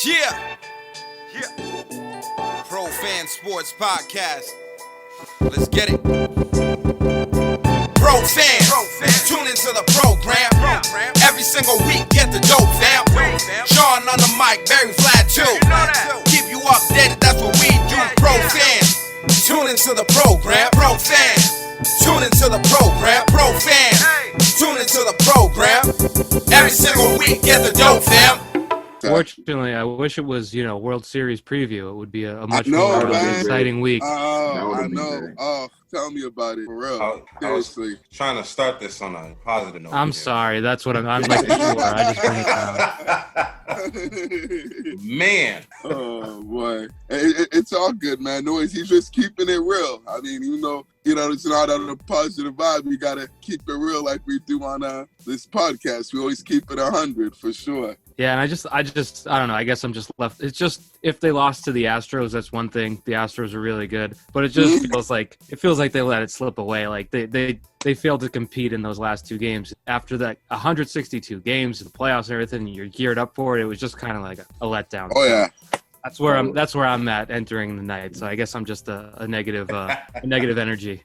Yeah. Pro Fan Sports Podcast. Let's get it. Pro fans, tune into the program. Every single week, get the dope, fam. Sean on the mic, very flat too. Keep you updated, that's what we do. Pro fans, tune into the program. Pro fans, tune into the program. Pro fans, tune into the program. Every single week, get the dope, fam. Fortunately, I wish it was, World Series preview. It would be a much more exciting week. I know. Oh, tell me about it, for real. I was trying to start this on a positive note. I'm sorry. That's what I'm like. Sure, I just bring it down. Man. Oh, boy. It's all good, man. No, he's just keeping it real. I mean, even though, it's not on a positive vibe, we got to keep it real like we do on this podcast. We always keep it 100 for sure. Yeah, and I don't know. I guess I'm just left. It's just if they lost to the Astros, that's one thing. The Astros are really good, but it just feels like they let it slip away. Like they failed to compete in those last two games. After that 162 games, the playoffs and everything, you're geared up for it. It was just kind of like a letdown. Oh yeah. That's where I'm at entering the night. So I guess I'm just a negative energy.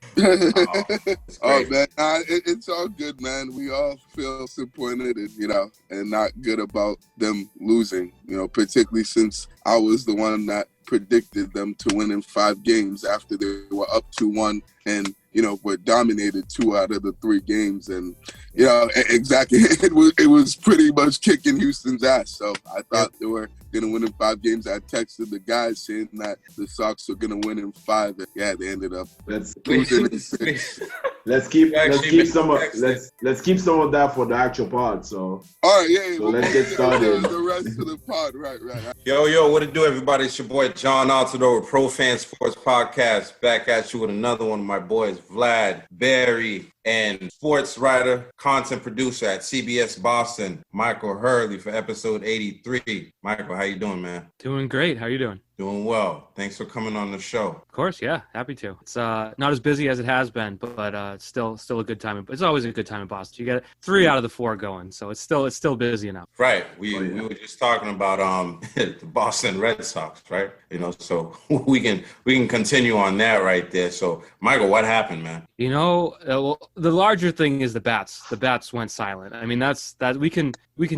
Oh man, it's all good, man. We all feel disappointed and not good about them losing. Particularly since I was the one that predicted them to win in 5 games after they were up 2-1 and were dominated 2 out of the 3 games, and exactly it was pretty much kicking Houston's ass. So I thought they were gonna win in 5 games. I texted the guys saying that the Sox were gonna win in 5, and yeah, they ended up losing in 6. Let's keep some of that for the actual pod. So all right, yeah. So let's get started. The rest of the pod, right. Yo, what it do, everybody? It's your boy John Altidore with Pro Fan Sports Podcast. Back at you with another one of my boys, Vlad, Barry, and sports writer, content producer at CBS Boston, Michael Hurley, for episode 83. Michael, how you doing, man? Doing great. How are you doing? Doing well. Thanks for coming on the show. Of course, yeah, happy to. It's not as busy as it has been, but it's still a good time. It's always a good time in Boston. You get 3 out of the 4 going, so it's still busy enough. Right. We were just talking about the Boston Red Sox, right? So we can continue on that right there. So Michael, what happened, man? Well, the larger thing is the bats. The bats went silent. I mean, that we can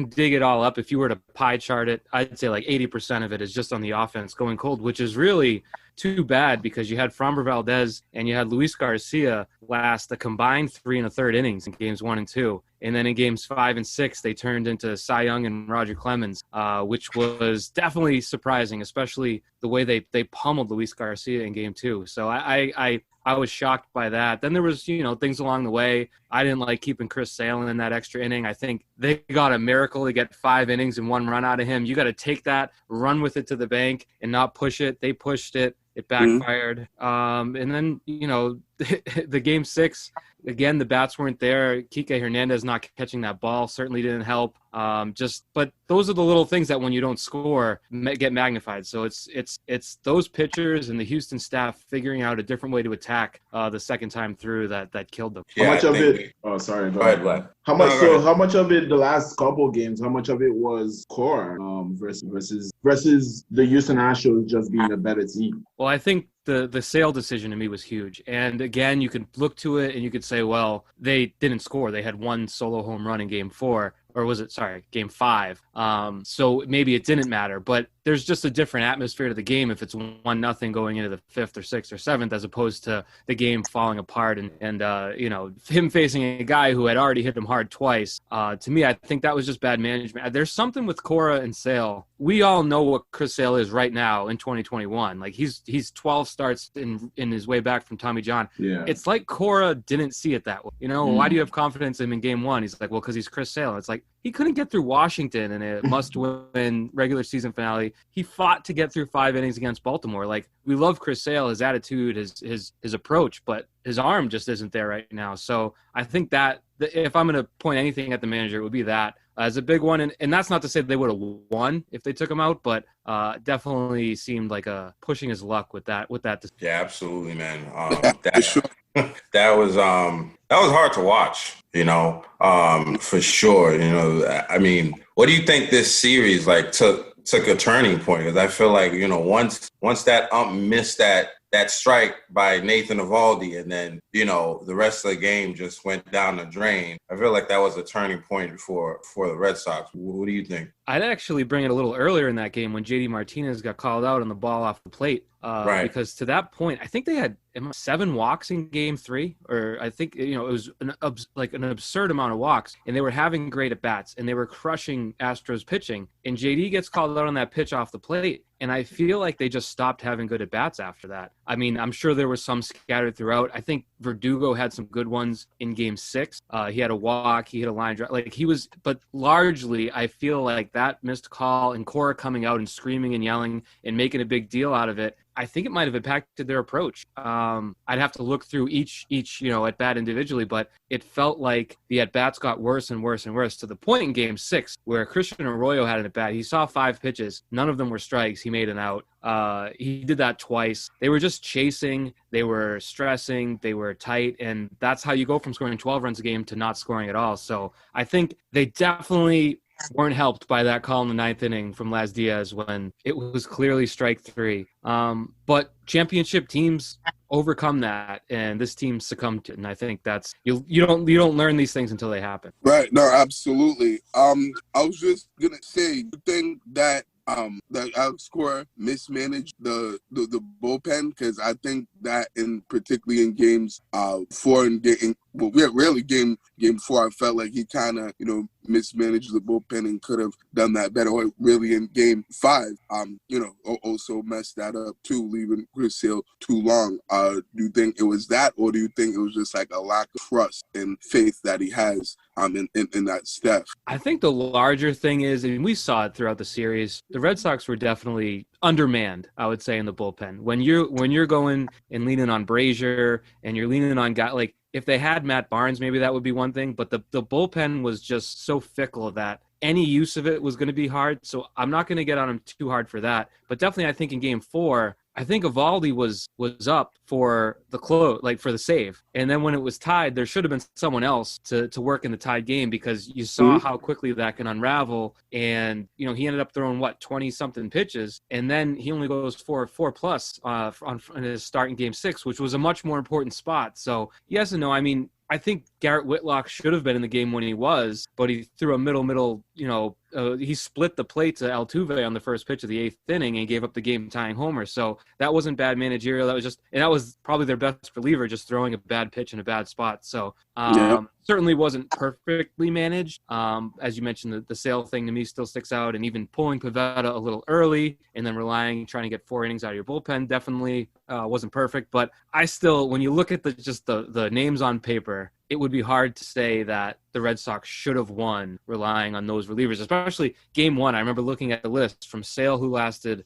dig it all up. If you were to pie chart it, I'd say like 80% of it is just on the offense going cold, which is really too bad because you had Framber Valdez and you had Luis Garcia last a combined 3 1/3 innings in games 1 and 2. And then in games 5 and 6, they turned into Cy Young and Roger Clemens, which was definitely surprising, especially the way they pummeled Luis Garcia in game 2. So I was shocked by that. Then there was, things along the way. I didn't like keeping Chris Sale in that extra inning. I think they got a miracle to get 5 innings and 1 run out of him. You got to take that, run with it to the bank, and not push it. They pushed it. It backfired. And then, the game 6, again, the bats weren't there. Kike Hernandez not catching that ball certainly didn't help. But those are the little things that when you don't score get magnified. So it's those pitchers and the Houston staff figuring out a different way to attack the second time through that killed them. How much of it? Oh, sorry. Go ahead, Vlad. How much of it the last couple games? How much of it was Cora versus the Houston Astros just being a better team? Well, I think the Sale decision to me was huge. And again, you could look to it and you could say, well, they didn't score. They had 1 solo home run in game 4. Or was it, game 5? So maybe it didn't matter, but there's just a different atmosphere to the game if it's 1-0 going into the 5th or 6th or 7th, as opposed to the game falling apart and him facing a guy who had already hit him hard twice. To me, I think that was just bad management. There's something with Cora and Sale. We all know what Chris Sale is right now in 2021. Like he's 12 starts in his way back from Tommy John. Yeah. It's like Cora didn't see it that way. Why do you have confidence in him in game 1? He's like, well, because he's Chris Sale. It's like, he couldn't get through Washington in a must-win regular season finale. He fought to get through 5 innings against Baltimore. Like, we love Chris Sale, his attitude, his approach, but his arm just isn't there right now. So I think that if I'm going to point anything at the manager, it would be that as a big one. And that's not to say they would have won if they took him out, but definitely seemed like pushing his luck with that. Yeah, absolutely, man. That was hard to watch, for sure. I mean, what do you think this series took took a turning point, because I feel like, you know, once that missed that strike by Nathan Eovaldi, and then, you know, the rest of the game just went down the drain. I feel like that was a turning point for the Red Sox. What do you think? I'd actually bring it a little earlier in that game when JD Martinez got called out on the ball off the plate. Right. Because to that point, I think they had 7 walks in game 3, or I think, you know, it was an absurd amount of walks, and they were having great at bats and they were crushing Astros pitching, and JD gets called out on that pitch off the plate. And I feel like they just stopped having good at bats after that. I mean, I'm sure there was some scattered throughout. I think Verdugo had some good ones in game 6. He had a walk, he hit a line drive, but largely I feel like that missed call and Cora coming out and screaming and yelling and making a big deal out of it, I think it might have impacted their approach. I'd have to look through each you know, at bat individually, but it felt like the at bats got worse and worse and worse, to the point in game 6 where Christian Arroyo had an at bat. He saw 5 pitches, none of them were strikes. He made an out. He did that twice. They were just chasing, they were stressing, they were tight, and that's how you go from scoring 12 runs a game to not scoring at all. So I think they definitely weren't helped by that call in the 9th inning from Laz Diaz when it was clearly strike 3. But championship teams overcome that, and this team succumbed to it. And I think that's you don't learn these things until they happen. Right. No, absolutely. I was just gonna say, you think that that Alex Cora mismanaged the bullpen, because I think that particularly in games 4 and game 4, I felt like he kind of, you know, mismanaged the bullpen and could have done that better. Or really in game 5, you know, also messed that up too, leaving Chris Sale too long. Do you think it was that, or do you think it was just like a lack of trust and faith that he has in that staff? I think the larger thing is, I mean, we saw it throughout the series, the Red Sox were definitely undermanned, I would say, in the bullpen. When you're going and leaning on Brazier and you're leaning on guys like, if they had Matt Barnes, maybe that would be one thing, but the bullpen was just so fickle that any use of it was going to be hard. So I'm not going to get on him too hard for that. But definitely, I think in game 4, I think Eovaldi was up for the close, like for the save. And then when it was tied, there should have been someone else to work in the tied game, because you saw how quickly that can unravel. And, you know, he ended up throwing 20-something pitches, and then he only goes 4+ on his start in game 6, which was a much more important spot. So yes and no. I mean, I think Garrett Whitlock should have been in the game when he was, but he threw a middle, you know, he split the plate to Altuve on the first pitch of the 8th inning and gave up the game-tying homer. So that wasn't bad managerial. That was probably their best reliever, just throwing a bad pitch in a bad spot. So certainly wasn't perfectly managed. As you mentioned, the Sale thing to me still sticks out, and even pulling Pivetta a little early and then trying to get 4 innings out of your bullpen definitely wasn't perfect. But I still, when you look at the names on paper, it would be hard to say that the Red Sox should have won relying on those relievers, especially game 1. I remember looking at the list from Sale, who lasted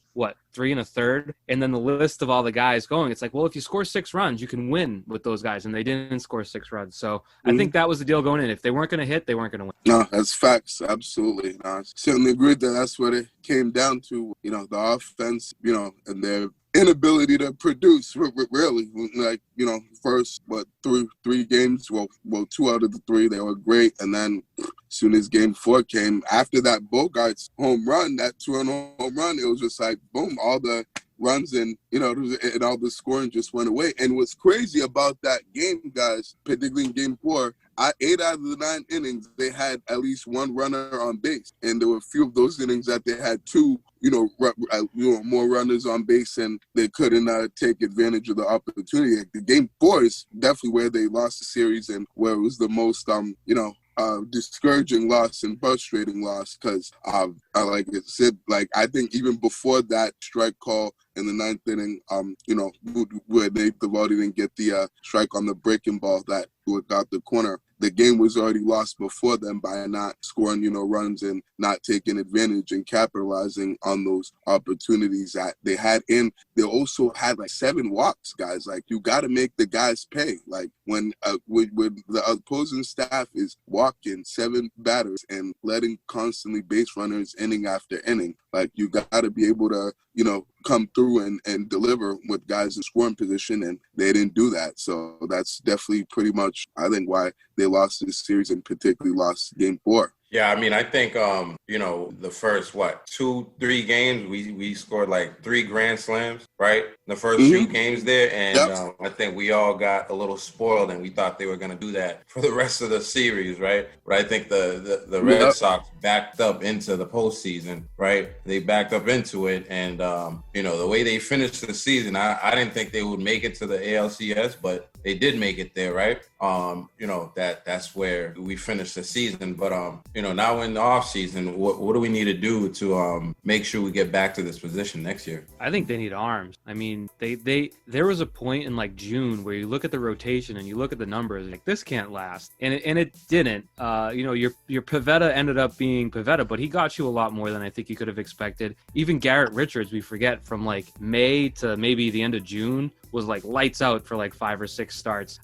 3 1/3, and then the list of all the guys going. It's like, well, if you score 6 runs, you can win with those guys, and they didn't score 6 runs. So I think that was the deal going in. If they weren't going to hit, they weren't going to win. No, that's facts. Absolutely. No, I certainly agree that that's what it came down to. You know, the offense, you know, and their inability to produce, really. Like, you know, first, 3 games, well, 2 out of the 3, they were great. And then as soon as game 4 came, after that Bogarts home run, that 2-run home run, it was just like, boom, all the runs and, you know, and all the scoring just went away. And what's crazy about that game, guys, particularly in game 4, 8 out of the 9 innings, they had at least 1 runner on base. And there were a few of those innings that they had 2, more runners on base, and they couldn't take advantage of the opportunity. The game 4 is definitely where they lost the series and where it was the most, discouraging loss and frustrating loss, because like I said, like I think even before that strike call in the 9th inning, where Nate Eovaldi didn't get the strike on the breaking ball that got the corner, the game was already lost before them by not scoring, runs and not taking advantage and capitalizing on those opportunities that they had. And they also had 7 walks, guys. Like, you got to make the guys pay. Like, when the opposing staff is walking 7 batters and letting constantly base runners inning after inning, like, you got to be able to, come through and deliver with guys in scoring position, and they didn't do that. So that's definitely pretty much, I think, why they lost this series and particularly lost game 4. Yeah, I mean, I think the first 2-3 games, we scored like 3 grand slams, right? The first few games there, and I think we all got a little spoiled, and we thought they were going to do that for the rest of the series, right? But I think the Red Sox backed up into the postseason, right? They backed up into it, and the way they finished the season, I didn't think they would make it to the ALCS, but they did make it there, right? That's where we finished the season. But now in the off season, what do we need to do to make sure we get back to this position next year? I think they need arms. I mean, there was a point in like June where you look at the rotation and you look at the numbers, like this can't last, and it didn't. Your Pivetta ended up being Pivetta, but he got you a lot more than I think you could have expected. Even Garrett Richards, we forget, from like May to maybe the end of June, was like lights out for like 5 or 6 starts.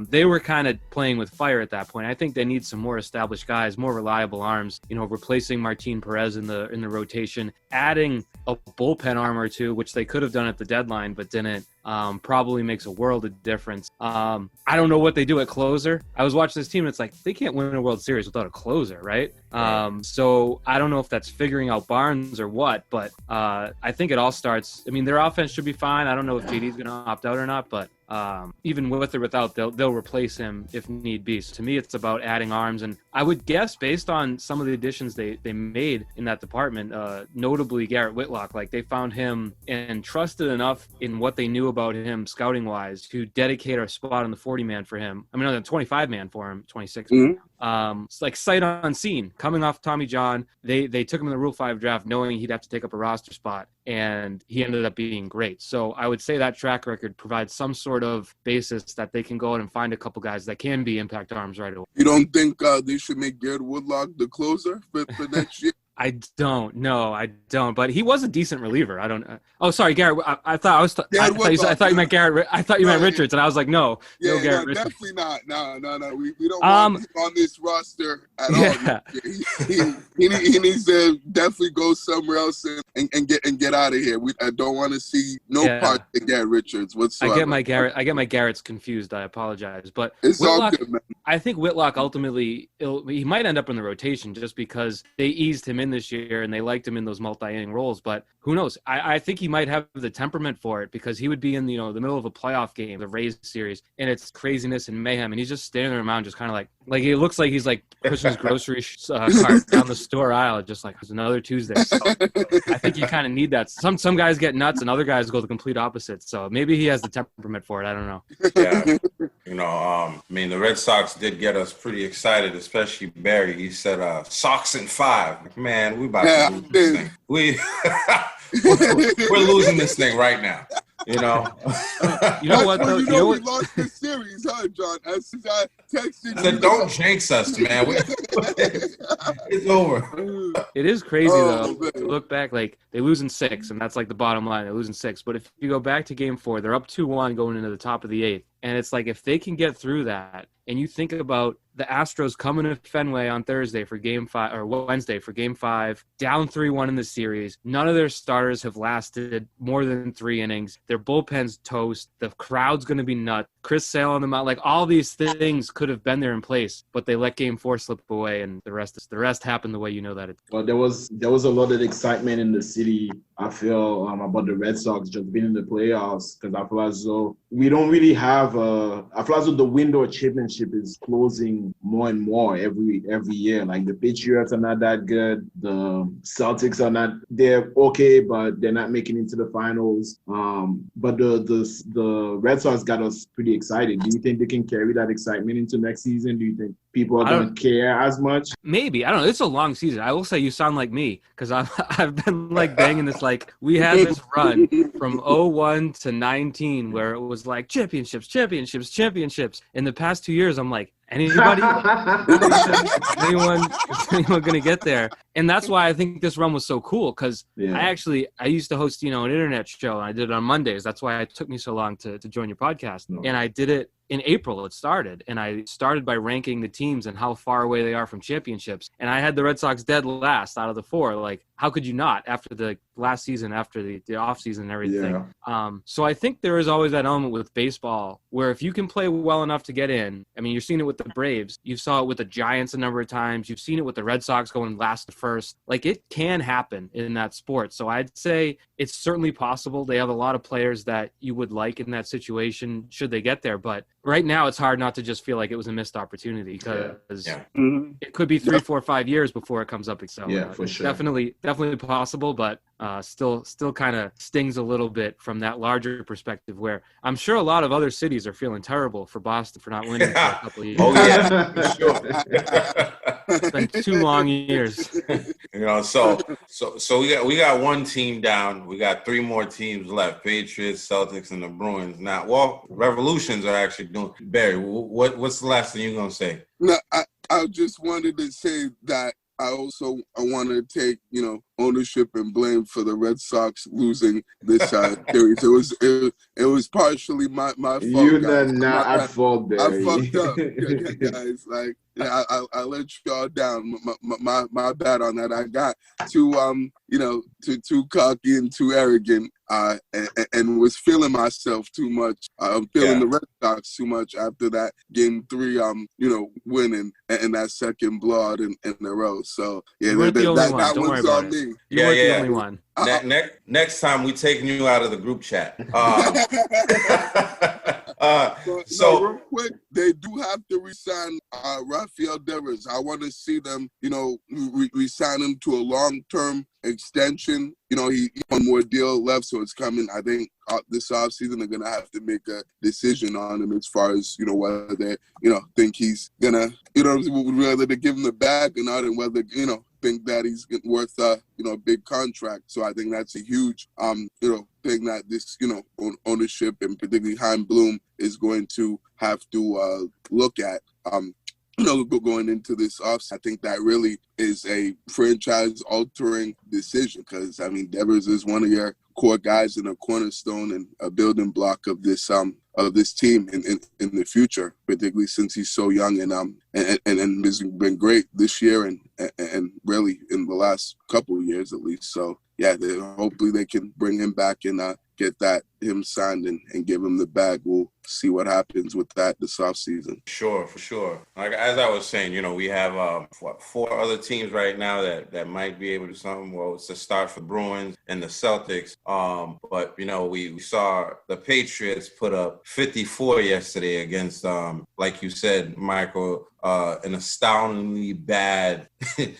They were kind of playing with fire at that point. I think they need some more established guys, more reliable arms, replacing Martin Perez in the rotation, adding a bullpen arm or two, which they could have done at the deadline, but didn't. Probably makes a world of difference. I don't know what they do at closer. I was watching this team and it's like, they can't win a World Series without a closer, right? So I don't know if that's figuring out Barnes or what, but I think it all starts. I mean, their offense should be fine. I don't know if JD's going to opt out or not, but even with or without, they'll replace him if need be. So to me, it's about adding arms. And I would guess, based on some of the additions they made in that department, notably Garrett Whitlock, like they found him and trusted enough in what they knew about him scouting wise to dedicate our spot on the 40-man for him. I mean, on the 25-man for him, 26. It's like sight unseen. Coming off Tommy John, they took him in the Rule 5 draft knowing he'd have to take up a roster spot, and he ended up being great. So I would say that track record provides some sort of basis that they can go out and find a couple guys that can be impact arms right away. You don't think they should make Garrett Woodlock the closer for next year? I don't. No, I don't. But he was a decent reliever. I don't. Oh, sorry, Garrett. I thought you meant Garrett. I thought you meant Richards, and I was like, no, no, Garrett Richards. Definitely not. No. We don't want him on this roster at all. He needs to definitely go somewhere else and get out of here. I don't want to see part of Garrett Richards whatsoever. I get my Garrett's confused. I apologize, but it's Whitlock, all good, man. I think Whitlock ultimately he might end up in the rotation just because they eased him in this year and they liked him in those multi-inning roles, but who knows? I think he might have the temperament for it, because he would be in the middle of a playoff game, the Rays series, and it's craziness and mayhem, and he's just standing there around just kind of like it looks like he's like pushing his grocery cart down the store aisle, just like it's another Tuesday. So I think you kind of need that. Some guys get nuts and other guys go the complete opposite, so maybe he has the temperament for it. I don't know. I mean, the Red Sox did get us pretty excited, especially Barry. He said Sox in 5. Like, man, we about to lose this thing. We're losing this thing right now. You know what? Though, we lost the series, huh, John? I texted you. Said, don't jinx us, man. It's over. It is crazy though. Look back, like they lose in 6, and that's like the bottom line. They lose in 6. But if you go back to Game 4, they're up 2-1 going into the top of the 8th, and it's like if they can get through that, and you think about the Astros coming to Fenway on Thursday for Game 5 or Wednesday for Game 5, down 3-1 in the series. None of their starters have lasted more than 3 innings. Their bullpen's toast. The crowd's going to be nuts. Chris Sale on the mound. Like all these things could have been there in place, but they let Game 4 slip away, and the rest happened the way you know that it. Well, there was a lot of excitement in the city. I feel about the Red Sox just being in the playoffs, because I feel as though we don't really have I feel as though the window of championship is closing more and more every year. Like the Patriots are not that good. The Celtics are not. They're okay, but they're not making it into the finals. But the Red Sox got us pretty excited. Do you think they can carry that excitement into next season? Do you think people are going to care as much? Maybe. I don't know. It's a long season. I will say you sound like me, because I've been like banging this. Like we had this run from 01 to 19 where it was like championships. In the past 2 years, I'm like, anybody? Is anyone going to get there? And that's why I think this run was so cool, because I used to host, an internet show, and I did it on Mondays. That's why it took me so long to join your podcast. And I did it in April. It started, and I started by ranking the teams and how far away they are from championships. And I had the Red Sox dead last out of the 4. Like, how could you not after the last season after the off season and everything. Yeah. So I think there is always that element with baseball where if you can play well enough to get in, I mean, you're seeing it with the Braves. You saw it with the Giants a number of times. You've seen it with the Red Sox going last to first. Like, it can happen in that sport. So I'd say it's certainly possible. They have a lot of players that you would like in that situation should they get there. But right now it's hard not to just feel like it was a missed opportunity because it could be 3, 4, 5 years before it comes up. So for sure. Definitely possible, but still kind of stings a little bit from that larger perspective where I'm sure a lot of other cities are feeling terrible for Boston for not winning for a couple of years. Oh yeah, for sure. It's been 2 long years. You know, so we got one team down. We got 3 more teams left: Patriots, Celtics, and the Bruins. Now, well, Revolutions are actually doing. Barry, what's the last thing you're gonna say? No, I just wanted to say that I want to take, ownership and blame for the Red Sox losing this series. It was partially my fault. You did not at fault, Barry. I fucked up, guys. Like, yeah, I let y'all down. My bad on that. I got too too cocky and too arrogant, and was feeling myself too much. Feeling the Red Sox too much after that game 3, winning and that second blowout in a row. So yeah, that one's on me. You weren't the only one. Next time we taking you out of the group chat. So real quick, they do have to resign Rafael Devers. I want to see them, resign him to a long-term extension. He one more deal left, so it's coming. I think this offseason they're gonna have to make a decision on him as far as whether they think he's gonna whether they give him the bag or not, and whether think that he's worth a big contract. So I think that's a huge thing that this ownership and particularly Chaim Bloom is going to have to look at. Going into this offseason, I think that really is a franchise-altering decision because, I mean, Devers is one of your core guys and a cornerstone and a building block of this team in the future, particularly since he's so young and has been great this year and really in the last couple of years at least. So yeah, hopefully they can bring him back and get him signed and give him the bag. We'll see what happens with that this offseason. Sure, for sure. Like as I was saying, we have 4 other teams right now that might be able to do something. Well, it's a start for the Bruins and the Celtics. But we saw the Patriots put up 54 yesterday against like you said, Michael, an astoundingly bad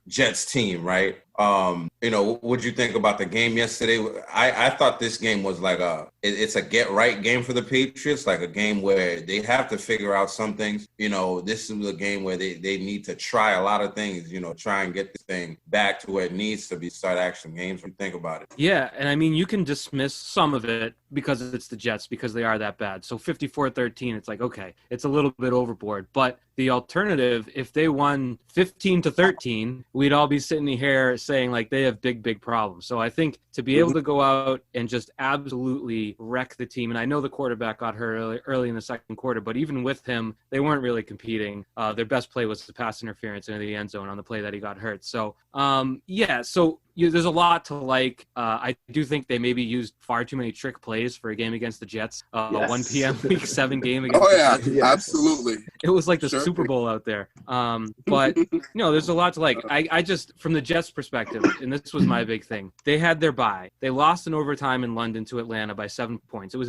Jets team, right? What'd you think about the game yesterday? I thought this game was like it's a get right game for the Patriots, like a game where they have to figure out some things. This is a game where they need to try a lot of things, try and get this thing back to where it needs to be, start action games. What do you think about it? Yeah, and I mean, you can dismiss some of it because it's the Jets, because they are that bad. So 54-13, it's like, okay, it's a little bit overboard. But the alternative, if they won 15-13, we'd all be sitting here saying like they have big problems. So I think to be able to go out and just absolutely wreck the team, and I know the quarterback got hurt early in the second quarter, but even with him, they weren't really competing. Their best play was the pass interference into the end zone on the play that he got hurt. So there's a lot to like. I do think they maybe used far too many trick plays for a game against the Jets. 1 p.m. Week 7 game against the Jets. Yes. Absolutely. It was like the Super Bowl out there. But there's a lot to like. I just, from the Jets' perspective, and this was my big thing, they had their bye. They lost in overtime in London to Atlanta by 7 points. It was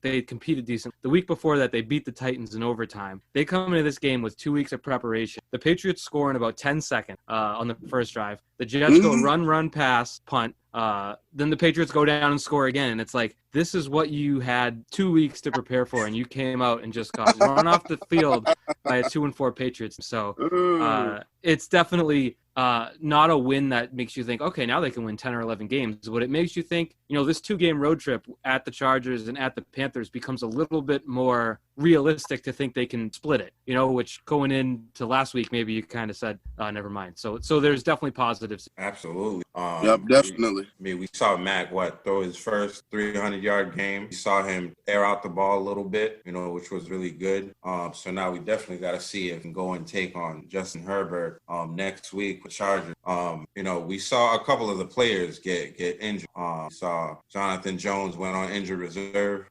they competed decent. The week before that, they beat the Titans in overtime. They come into this game with 2 weeks of preparation. The Patriots score in about 10 seconds on the first drive. The Jets go run, pass, punt. Then the Patriots go down and score again. And it's like, this is what you had 2 weeks to prepare for, and you came out and just got run off the field by a 2-4 Patriots. So it's definitely not a win that makes you think, okay, now they can win 10 or 11 games. What it makes you think, this 2-game road trip at the Chargers and at the Panthers becomes a little bit more realistic to think they can split it, which going into last week, maybe you kind of said, never mind. So there's definitely positives. Absolutely. Yep, definitely. We saw Mac throw his first 300-yard game. We saw him air out the ball a little bit, which was really good. So now we definitely got to see if he can go and take on Justin Herbert next week with Chargers. We saw a couple of the players get injured. Saw Jonathan Jones went on injured reserve.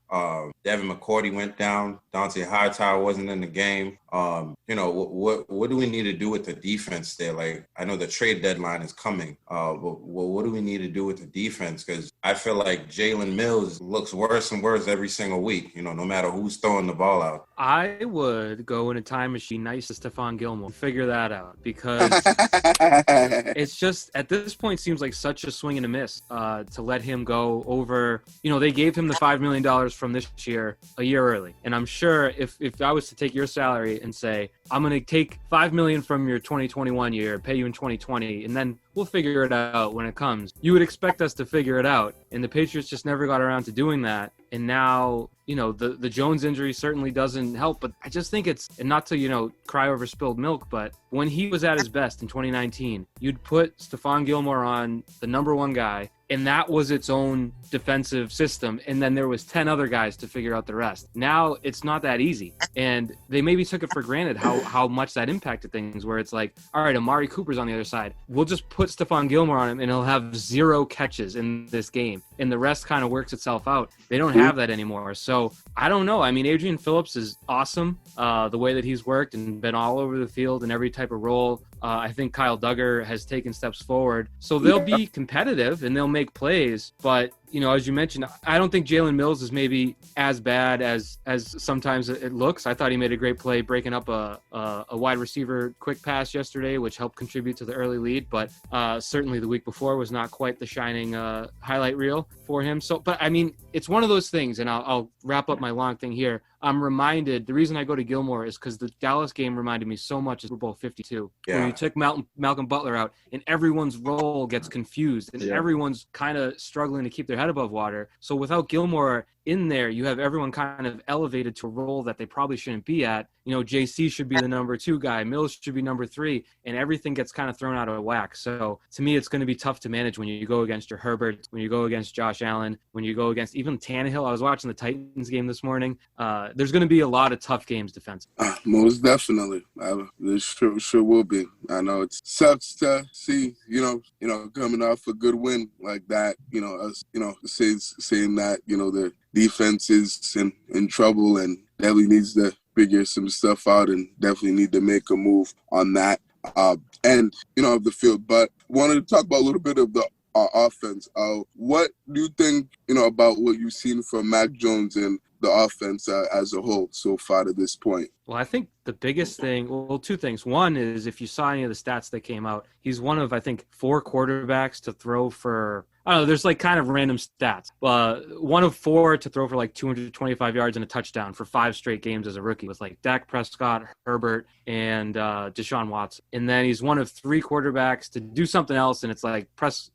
Devin McCourty went down. Dante Hightower wasn't in the game. What do we need to do with the defense there? Like, I know the trade deadline is coming. But what do we need to do with the defense? Because I feel like Jalen Mills looks worse and worse every single week, no matter who's throwing the ball out. I would go in a time machine nice to Stephon Gilmore, figure that out, because it's just, at this point, seems like such a swing and a miss to let him go over. They gave him the $5 million from this year a year early. And I'm sure if I was to take your salary and say, I'm going to take $5 million from your 2021 year, pay you in 2020, and then we'll figure it out when it comes. You would expect us to figure it out. And the Patriots just never got around to doing that. And now, the Jones injury certainly doesn't help, but I just think and not to, cry over spilled milk, but when he was at his best in 2019, you'd put Stephon Gilmore on the number one guy, and that was its own defensive system. And then there was 10 other guys to figure out the rest. Now it's not that easy. And they maybe took it for granted how much that impacted things, where it's like, all right, Amari Cooper's on the other side. We'll just put Stephon Gilmore on him and he'll have 0 catches in this game. And the rest kind of works itself out. They don't have that anymore. So I don't know. I mean, Adrian Phillips is awesome. The way that he's worked and been all over the field in every type of role. I think Kyle Duggar has taken steps forward. So they'll be competitive and they'll make plays. But, as you mentioned, I don't think Jalen Mills is maybe as bad as sometimes it looks. I thought he made a great play breaking up a wide receiver quick pass yesterday, which helped contribute to the early lead. But certainly the week before was not quite the shining highlight reel for him. So, but I mean, it's one of those things, and I'll wrap up my long thing here. I'm reminded, the reason I go to Gilmore is because the Dallas game reminded me so much of Super Bowl 52. Yeah. When you took Malcolm Butler out and everyone's role gets confused and everyone's kind of struggling to keep their head above water. So without Gilmore in there, you have everyone kind of elevated to a role that they probably shouldn't be at. JC should be the number 2 guy. Mills should be number 3, and everything gets kind of thrown out of whack. So to me, it's going to be tough to manage when you go against your Herbert, when you go against Josh Allen, when you go against even Tannehill. I was watching the Titans game this morning. There's going to be a lot of tough games defensively. Most definitely. There sure will be. I know it sucks to see, coming off a good win like that, us, saying that, the defense is in trouble and definitely needs to figure some stuff out and definitely need to make a move on that end, of the field. But wanted to talk about a little bit of the offense. What do you think, about what you've seen from Mac Jones and the offense as a whole so far to this point? Well, I think the biggest thing, 2 things. One is, if you saw any of the stats that came out, he's one of, I think, 4 quarterbacks to throw for, I don't know, there's like kind of random stats. One of 4 to throw for like 225 yards and a touchdown for 5 straight games as a rookie, with like Dak Prescott, Herbert, and Deshaun Watson. And then he's one of 3 quarterbacks to do something else, and it's like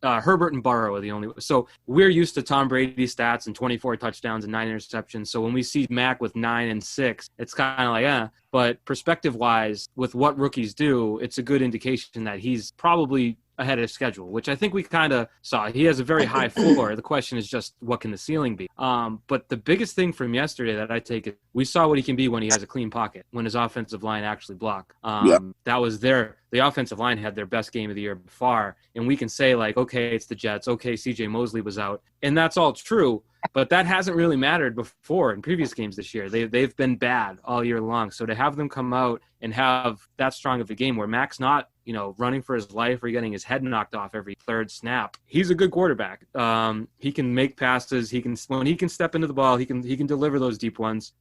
Herbert and Burrow are the only. So we're used to Tom Brady stats and 24 touchdowns and 9 interceptions. So when we see Mac with 9 and 6, it's kind of like, But perspective-wise, with what rookies do, it's a good indication that he's probably ahead of schedule, which I think we kind of saw. He has a very high floor. The question is just, what can the ceiling be? But the biggest thing from yesterday that I take it, we saw what he can be when he has a clean pocket, when his offensive line actually block. That was the offensive line had their best game of the year by far. And we can say like, okay, it's the Jets. Okay, CJ Mosley was out. And that's all true. But that hasn't really mattered before in previous games this year. They've been bad all year long. So to have them come out and have that strong of a game where Mac's not, running for his life or getting his head knocked off every third snap, he's a good quarterback. He can make passes. When he can step into the ball, he can deliver those deep ones.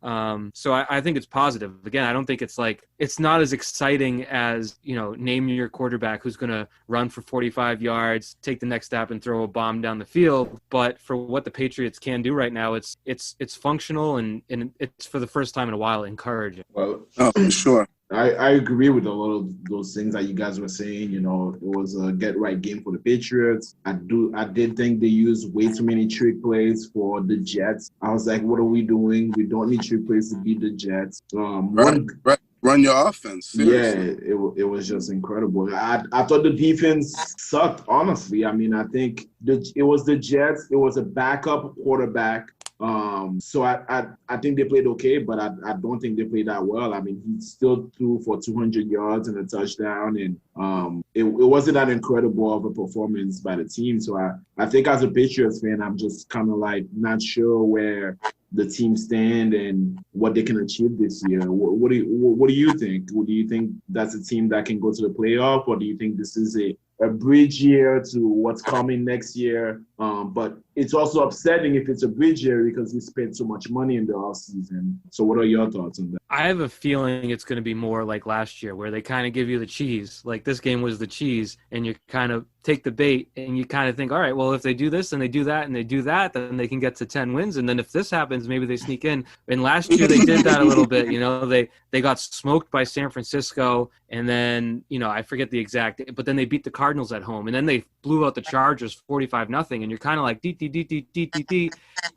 So I think it's positive. Again, I don't think it's not as exciting as, name your quarterback who's going to run for 45 yards, take the next step and throw a bomb down the field. But for what the Patriots can do right now, it's functional and it's for the first time in a while encouraging. Well, sure. I agree with a lot of those things that you guys were saying. It was a get-right game for the Patriots. I did think they used way too many trick plays for the Jets. I was like, what are we doing? We don't need trick plays to beat the Jets. Run your offense. Seriously. Yeah, it was just incredible. I thought the defense sucked, honestly. I mean, I think it was the Jets. It was a backup quarterback So I think they played okay, but I don't think they played that well. I mean, he still threw for 200 yards and a touchdown, and it wasn't that incredible of a performance by the team. So I think as a Patriots fan, I'm just kind of like not sure where the team stand and what they can achieve this year. What do you think? Do you think that's a team that can go to the playoff, or do you think this is a bridge year to what's coming next year? But it's also upsetting if it's a bridge year because we spent so much money in the offseason. So what are your thoughts on that? I have a feeling it's going to be more like last year where they kind of give you the cheese. Like this game was the cheese, and you kind of take the bait and you kind of think, all right, well, if they do this and they do that and they do that, then they can get to 10 wins. And then if this happens, maybe they sneak in. And last year they did that a little bit. You know, they got smoked by San Francisco, and then, you know, I forget the exact, but then they beat the Cardinals at home, and then they blew out the Chargers 45-0, and you're kind of like D.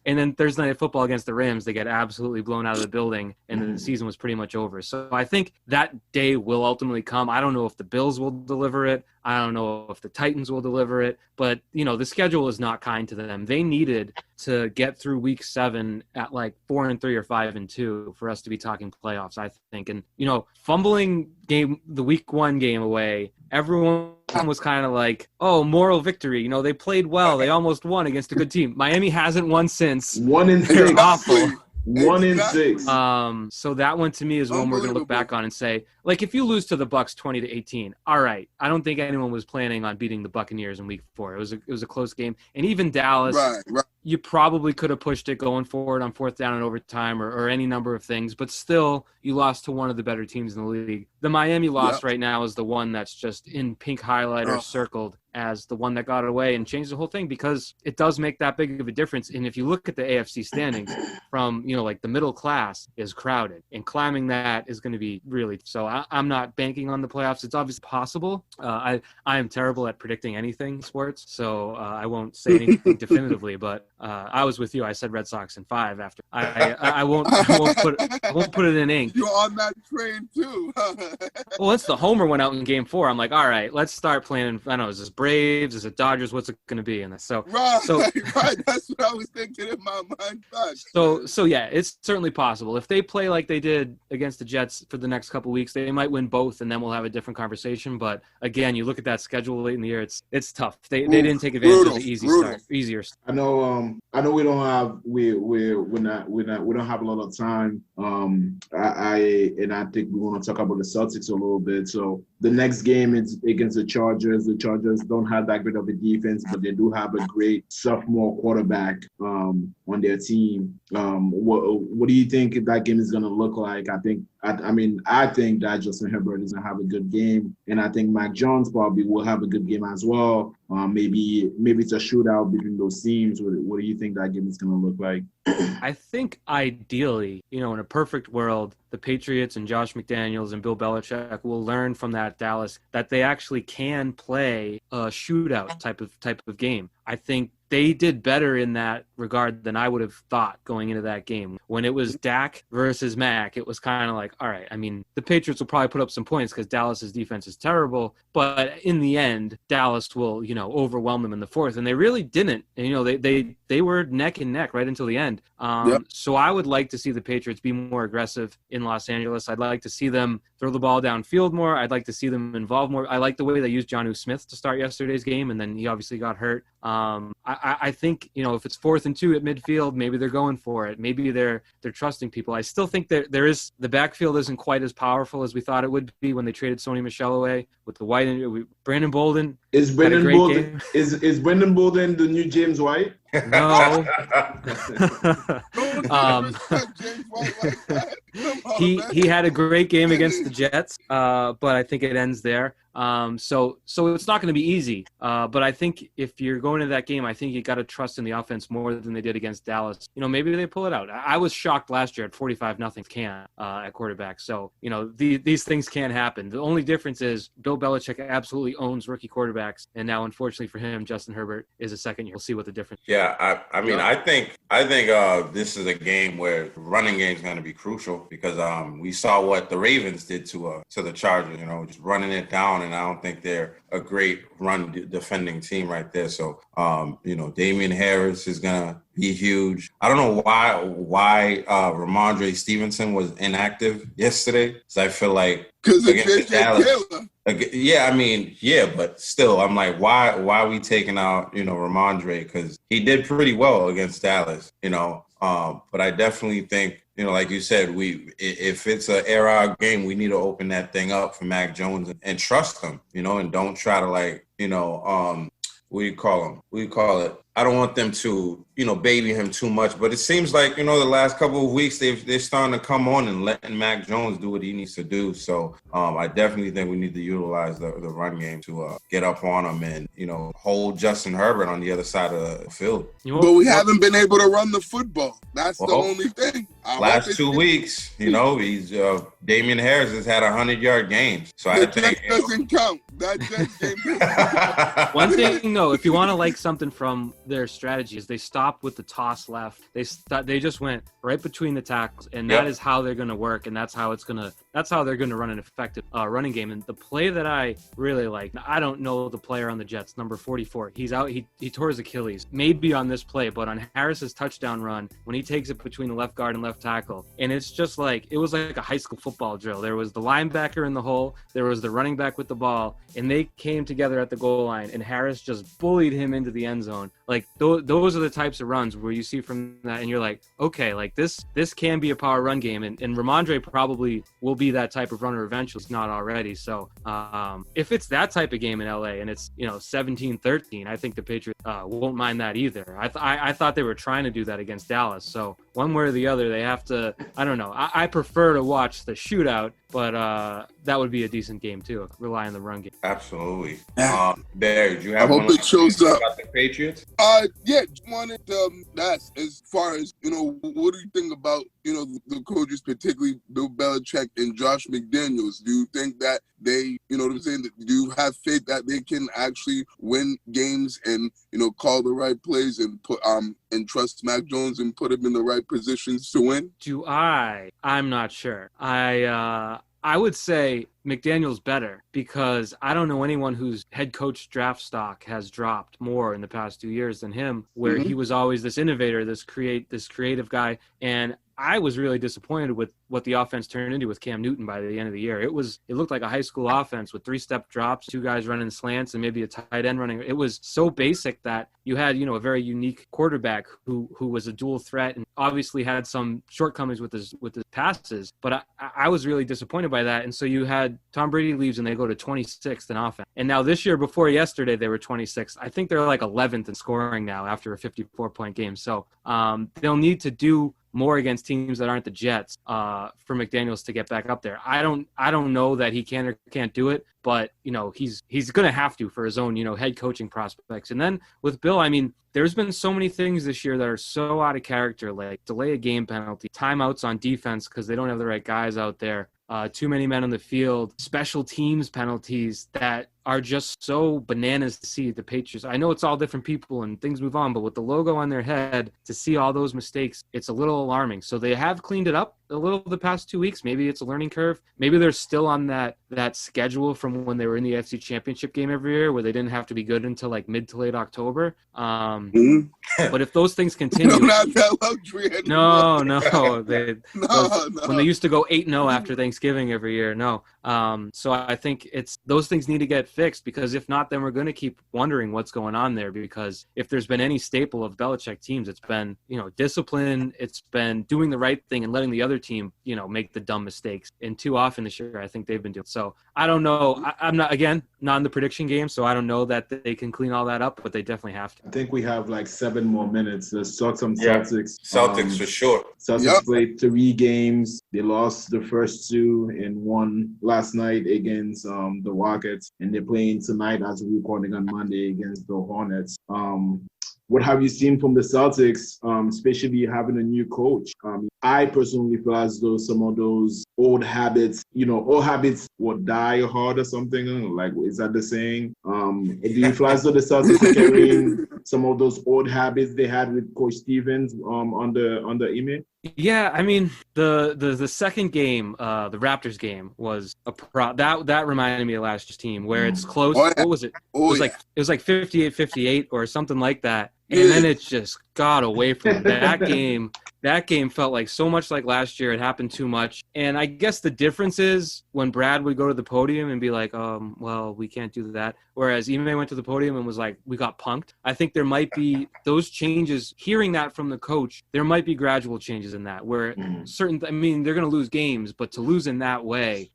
And then Thursday Night Football against the Rams, they get absolutely blown out of the building, and then the season was pretty much over. So I think that day will ultimately come. I don't know if the Bills will deliver it. I don't know if the Titans will deliver it, but, you know, the schedule is not kind to them. They needed to get through week 7 at like 4-3 or 5-2 for us to be talking playoffs, I think. And, you know, fumbling the week 1 game away, everyone was kind of like, oh, moral victory. You know, they played well. They almost won against a good team. Miami hasn't won since. 1-6. They're awful. 1-6. So that one to me is one we're going to look back on and say, like, if you lose to the Bucs 20-18, all right. I don't think anyone was planning on beating the Buccaneers in week 4. It was a close game. And even Dallas, right. You probably could have pushed it going forward on 4th down and overtime or any number of things, but still you lost to one of the better teams in the league. The Miami loss right now is the one that's just in pink highlighter circled as the one that got it away and changed the whole thing, because it does make that big of a difference. And if you look at the AFC standings from, you know, like the middle class is crowded, and climbing that is going to be really, so I'm not banking on the playoffs. It's obviously possible. I am terrible at predicting anything sports, so I won't say anything definitively, but I was with you. I said Red Sox in 5 after. I won't put it in ink. You're on that train too. Well, once the homer went out in Game 4, I'm like, all right, let's start planning. I don't know, is this Braves? Is it Dodgers? What's it going to be? And that's right. That's what I was thinking in my mind. So yeah, it's certainly possible. If they play like they did against the Jets for the next couple of weeks, they might win both, and then we'll have a different conversation. But again, you look at that schedule late in the year; it's tough. They didn't take advantage of the easier start. I know we don't have we don't have a lot of time. I think we want to talk about the Celtics a little bit. So the next game is against the Chargers. The Chargers don't have that great of a defense, but they do have a great sophomore quarterback on their team. What do you think that game is going to look like? I think that Justin Herbert is going to have a good game, and I think Mac Jones probably will have a good game as well. Maybe it's a shootout between those teams. What do you think that game is going to look like? I think ideally, you know, in a perfect world, the Patriots and Josh McDaniels and Bill Belichick will learn from that Dallas that they actually can play a shootout type of game. I think they did better in that regard than I would have thought going into that game. When it was Dak versus Mac, it was kind of like, all right, I mean, the Patriots will probably put up some points because Dallas's defense is terrible, but in the end, Dallas will, you know, overwhelm them in the 4th, and they really didn't. And, you know, they were neck and neck right until the end. So I would like to see the Patriots be more aggressive in Los Angeles. I'd like to see them throw the ball downfield more. I'd like to see them involved more. I like the way they used Jonnu Smith to start yesterday's game, and then he obviously got hurt. I think, you know, if it's 4th and 2 at midfield, maybe they're going for it. Maybe they're trusting people. I still think that the backfield isn't quite as powerful as we thought it would be when they traded Sony Michel away with the White and Brandon Bolden. Is Brandon Bolden the new James White? No. He had a great game against the Jets, but I think it ends there. So it's not going to be easy. But I think if you're going to that game, I think you got to trust in the offense more than they did against Dallas. You know, maybe they pull it out. I was shocked last year at 45-0 at quarterback. So, you know, these things can happen. The only difference is Bill Belichick absolutely owns rookie quarterbacks, and now, unfortunately for him, Justin Herbert is a second year. We'll see what the difference is. Yeah, I think this is a game where running game is going to be crucial because we saw what the Ravens did to the Chargers, just running it down, and I don't think they're a great run defending team right there. So, Damian Harris is going to be huge. I don't know why Ramondre Stevenson was inactive yesterday, because I feel like against Dallas. Yeah, but still, I'm like, why are we taking out, Ramondre? Because he did pretty well against Dallas, but I definitely think, like you said, if it's an air-out game, we need to open that thing up for Mac Jones and trust him, and don't try to what do you call it? I don't want them to, baby him too much. But it seems like, the last couple of weeks, they're starting to come on and letting Mac Jones do what he needs to do. So I definitely think we need to utilize the run game to get up on him and, hold Justin Herbert on the other side of the field. But we haven't been able to run the football. That's the only thing. Last 2 weeks, he's Damian Harris has had 100-yard games. So I think that doesn't count. That just game. One thing, though, if you want to like something from their strategy, is they stopped with the toss left. They just went right between the tackles, and that is how they're going to work, and that's how they're going to run an effective running game. And the play that I really like, I don't know the player on the Jets, number 44. He's out. He tore his Achilles, maybe on this play, but on Harris's touchdown run, when he takes it between the left guard and left tackle, and it's just like, it was like a high school football drill. There was the linebacker in the hole, there was the running back with the ball, and they came together at the goal line, and Harris just bullied him into the end zone. Like those are the types of runs where you see from that, and you're like, okay, like this can be a power run game, and Ramondre probably will be that type of runner eventually, if not already. So if it's that type of game in LA and it's 17-13, I think the Patriots won't mind that either. I thought they were trying to do that against Dallas. So one way or the other, they have to. I don't know. I prefer to watch the shootout, but that would be a decent game too. Rely on the run game. Absolutely. Barry, do you have I hope it shows up about the Patriots? Just wanted to ask, as far as, what do you think about, the coaches, particularly Bill Belichick and Josh McDaniels? Do you think that they, do you have faith that they can actually win games and, call the right plays and put and trust Mac Jones and put him in the right positions to win? I'm not sure. I would say McDaniel's better, because I don't know anyone whose head coach draft stock has dropped more in the past 2 years than him, where he was always this innovator, this creative guy. And I was really disappointed with what the offense turned into with Cam Newton by the end of the year. It looked like a high school offense with 3-step drops, 2 guys running slants, and maybe a tight end running. It was so basic that you had, a very unique quarterback who was a dual threat and obviously had some shortcomings with his passes. But I was really disappointed by that. And so you had Tom Brady leaves and they go to 26th in offense. And now this year, before yesterday, they were 26th. I think they're like 11th in scoring now after a 54-point game. So they'll need to do more against teams that aren't the Jets for McDaniels to get back up there. I don't know that he can or can't do it, but he's going to have to for his own head coaching prospects. And then with Bill, I mean, there's been so many things this year that are so out of character, like delay a game penalty, timeouts on defense because they don't have the right guys out there, too many men on the field, special teams penalties that are just so bananas to see the Patriots. I know it's all different people and things move on, but with the logo on their head, to see all those mistakes, it's a little alarming. So they have cleaned it up a little the past 2 weeks. Maybe it's a learning curve. Maybe they're still on that schedule from when they were in the AFC Championship game every year, where they didn't have to be good until like mid to late October. But if those things continue, don't have that luxury anymore. No. When they used to go 8-0 after Thanksgiving every year, no. So I think those things need to get fixed, because if not, then we're going to keep wondering what's going on there. Because if there's been any staple of Belichick teams, it's been discipline, it's been doing the right thing and letting the other team make the dumb mistakes. And too often this year, I think they've been doing so. I don't know. I'm not in the prediction game, so I don't know that they can clean all that up, but they definitely have to. I think we have like 7 more minutes. Let's talk some Celtics. Celtics for sure. Celtics played 3 games. They lost the first 2 and won last night against the Rockets, and they're playing tonight as we're recording on Monday against the Hornets. What have you seen from the Celtics, especially having a new coach? I personally feel as though some of those old habits, old habits will die hard or something. Like, is that the saying? Do you feel as though the Celtics are carrying some of those old habits they had with Coach Stevens under Ime? Yeah, I mean the second game, the Raptors game, was that reminded me of last year's team where it's close. Oh, yeah. What was it? Oh, it was like 58-58 or something like that. And Yeah. then it just got away from that game. That game felt like so much like last year. It happened too much. And I guess the difference is when Brad would go to the podium and be like, well, we can't do that. Whereas Ime went to the podium and was like, we got punked. I think there might be those changes, hearing that from the coach, there might be gradual changes in that where they're going to lose games, but to lose in that way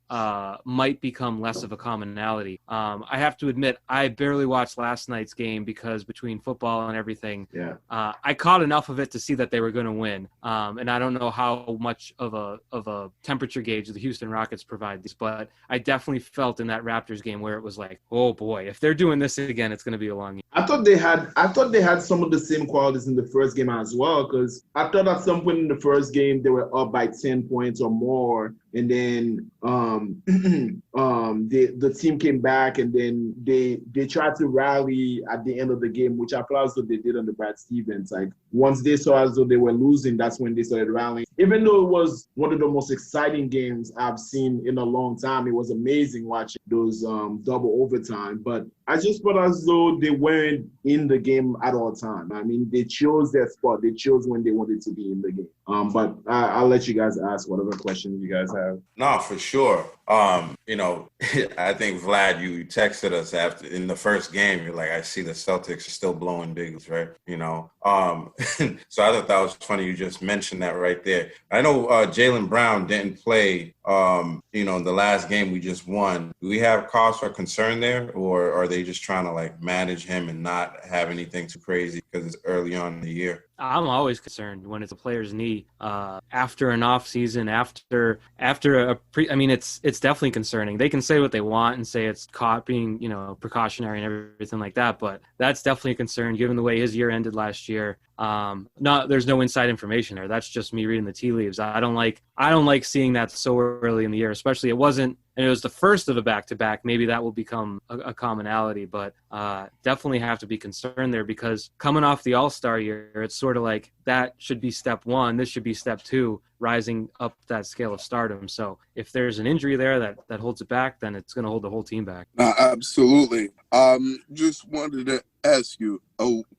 might become less of a commonality. I have to admit, I barely watched last night's game because between football and everything, I caught enough of it to see that they were going to win. And I don't know how much of a temperature gauge the Houston Rockets provide these, but I definitely felt in that Raptors game where it was like, oh boy, if they're doing this again, it's going to be a long year. I thought they had some of the same qualities in the first game as well, because I thought at some point in the first game they were up by 10 points or more, and then the team came back, and then they tried to rally at the end of the game, which I feel as though they did under Brad Stevens. Like, once they saw as though they were losing, that's when they started rallying. Even though it was one of the most exciting games I've seen in a long time, it was amazing watching those double overtime. But I just felt as though they weren't in the game at all time. I mean, they chose their spot. They chose when they wanted to be in the game. But I'll let you guys ask whatever questions you guys have. No, for sure. I think Vlad, you texted us after in the first game. You're like, I see the Celtics are still blowing bigs, right? So I thought that was funny. You just mentioned that right there. I know Jaylen Brown didn't play. In the last game we just won. Do we have cause for concern there, or are they just trying to like manage him and not have anything too crazy because it's early on in the year? I'm always concerned when it's a player's knee after an off season, after it's definitely concerning. They can say what they want and say it's caught being, precautionary and everything like that, but that's definitely a concern given the way his year ended last year. There's no inside information there. That's just me reading the tea leaves. I don't like seeing that so early in the year, especially it was the first of a back-to-back. Maybe that will become a commonality, but definitely have to be concerned there because coming off the All-Star year, it's sort of like that should be step one. This should be step two, rising up that scale of stardom. So if there's an injury there that holds it back, then it's going to hold the whole team back. Absolutely. Just wanted to ask you,